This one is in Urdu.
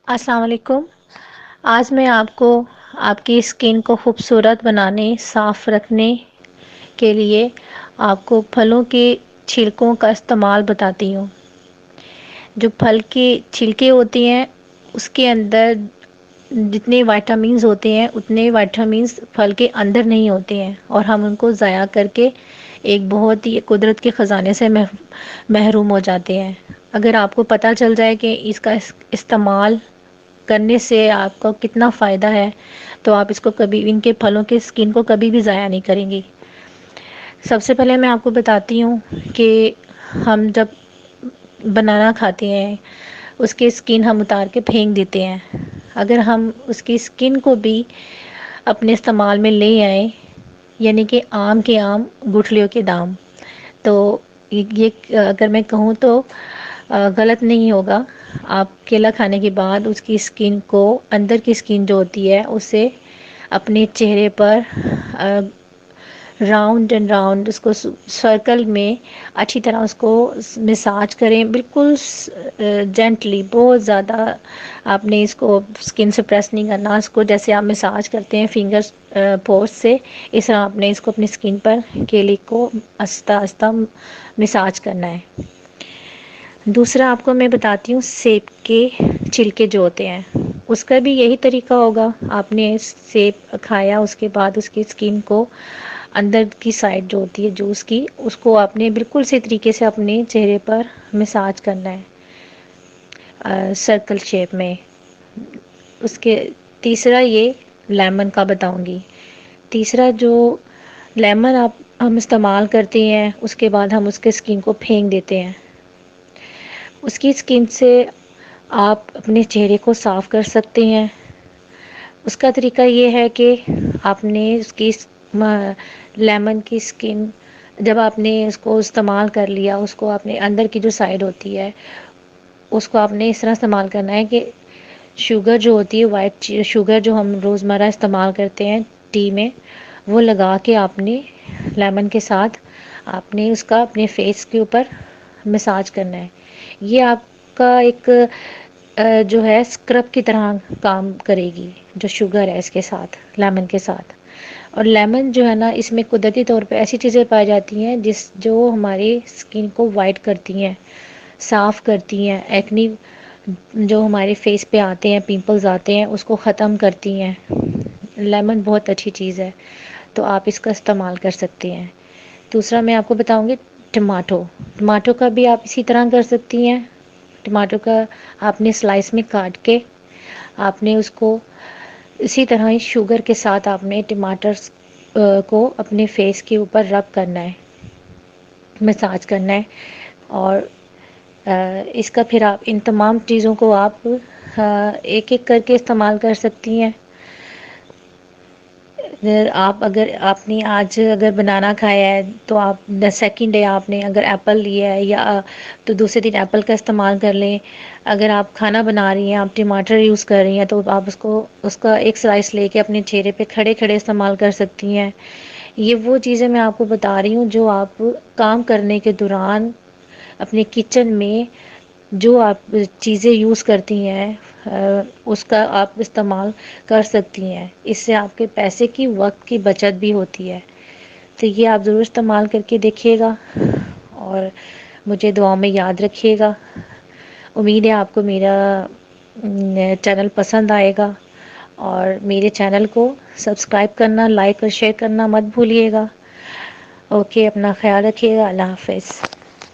السلام علیکم۔ آج میں آپ کو آپ کی اسکن کو خوبصورت بنانے، صاف رکھنے کے لیے آپ کو پھلوں کے چھلکوں کا استعمال بتاتی ہوں۔ جو پھل کے چھلکے ہوتے ہیں اس کے اندر جتنے وائٹامنز ہوتے ہیں اتنے وائٹامنز پھل کے اندر نہیں ہوتے ہیں، اور ہم ان کو ضائع کر کے ایک بہت ہی قدرت کے خزانے سے محروم ہو جاتے ہیں۔ اگر آپ کو پتہ چل جائے کہ اس کا استعمال کرنے سے آپ کو کتنا فائدہ ہے تو آپ اس کو کبھی ان کے پھلوں کے اسکن کو کبھی بھی ضائع نہیں کریں گی۔ سب سے پہلے میں آپ کو بتاتی ہوں کہ ہم جب بنانا کھاتے ہیں اس کے اسکن ہم اتار کے پھینک دیتے ہیں۔ اگر ہم اس کی اسکن کو بھی اپنے استعمال میں لے آئیں، یعنی کہ آم کے آم گٹھلیوں کے دام، تو یہ اگر میں کہوں تو غلط نہیں ہوگا۔ آپ کیلا کھانے کے بعد اس کی اسکن کو، اندر کی اسکن جو ہوتی ہے اسے اپنے چہرے پر راؤنڈ اینڈ راؤنڈ اس کو سرکل میں اچھی طرح اس کو مساج کریں، بالکل جینٹلی، بہت زیادہ آپ نے اس کو اسکن سے پریس نہیں کرنا، اس کو جیسے آپ مساج کرتے ہیں فنگرز پوسٹ سے، اس طرح آپ نے اس کو اپنی اسکن پر کیلے کو آہستہ آہستہ مساج کرنا ہے۔ دوسرا آپ کو میں بتاتی ہوں سیب کے چھلکے جو ہوتے ہیں اس کا بھی یہی طریقہ ہوگا۔ آپ نے سیب کھایا، اس کے بعد اس کی اسکن کو اندر کی سائڈ جو ہوتی ہے جوس کی، اس کو آپ نے بالکل اسی طریقے سے اپنے چہرے پر مساج کرنا ہے سرکل شیپ میں۔ اس کے تیسرا یہ لیمن کا بتاؤں گی۔ تیسرا جو لیمن ہم استعمال کرتے ہیں اس کے بعد ہم اس کے اسکن کو پھینک دیتے ہیں، اس کی اسکن سے آپ اپنے چہرے کو صاف کر سکتے ہیں۔ اس کا طریقہ یہ ہے کہ آپ نے اس کی لیمن کی اسکن جب آپ نے اس کو استعمال کر لیا، اس کو آپ نے اندر کی جو سائڈ ہوتی ہے اس کو آپ نے اس طرح استعمال کرنا ہے کہ شوگر جو ہوتی ہے، وائٹ شوگر جو ہم روزمرہ استعمال کرتے ہیں ٹی میں، وہ لگا کے آپ نے لیمن کے ساتھ آپ نے اس کا اپنے فیس کے اوپر مساج کرنا ہے۔ یہ آپ کا ایک جو ہے اسکرب کی طرح کام کرے گی جو شوگر ہے اس کے ساتھ، لیمن کے ساتھ۔ اور لیمن جو ہے نا، اس میں قدرتی طور پہ ایسی چیزیں پائی جاتی ہیں جو ہماری اسکن کو وائٹ کرتی ہیں، صاف کرتی ہیں، ایکنی جو ہمارے فیس پہ آتے ہیں، پمپلز آتے ہیں، اس کو ختم کرتی ہیں۔ لیمن بہت اچھی چیز ہے، تو آپ اس کا استعمال کر سکتے ہیں۔ دوسرا میں آپ کو بتاؤں گی ٹماٹو کا بھی آپ اسی طرح کر سکتی ہیں۔ ٹماٹو کا آپ نے سلائس میں کاٹ کے آپ نے اس کو اسی طرح ہی شوگر کے ساتھ آپ نے ٹماٹر کو اپنے فیس کے اوپر رب کرنا ہے، مساج کرنا ہے، اور اس کا پھر آپ ان تمام چیزوں کو آپ ایک ایک کر کے استعمال کر سکتی ہیں۔ اگر آپ نے آج اگر بنانا کھایا ہے تو آپ سیکنڈ ڈے آپ نے اگر ایپل لیا ہے یا تو دوسرے دن ایپل کا استعمال کر لیں۔ اگر آپ کھانا بنا رہی ہیں، آپ ٹماٹر یوز کر رہی ہیں، تو آپ اس کا ایک سلائس لے کے اپنے چہرے پہ کھڑے کھڑے استعمال کر سکتی ہیں۔ یہ وہ چیزیں میں آپ کو بتا رہی ہوں جو آپ کام کرنے کے دوران اپنے کچن میں جو آپ چیزیں یوز کرتی ہیں اس کا آپ استعمال کر سکتی ہیں۔ اس سے آپ کے پیسے کی، وقت کی بچت بھی ہوتی ہے۔ تو یہ آپ ضرور استعمال کر کے دیکھیے گا اور مجھے دعاؤں میں یاد رکھیے گا۔ امید ہے آپ کو میرا چینل پسند آئے گا، اور میرے چینل کو سبسکرائب کرنا، لائک اور شیئر کرنا مت بھولیے گا۔ اوکے، اپنا خیال رکھیے گا۔ اللہ حافظ۔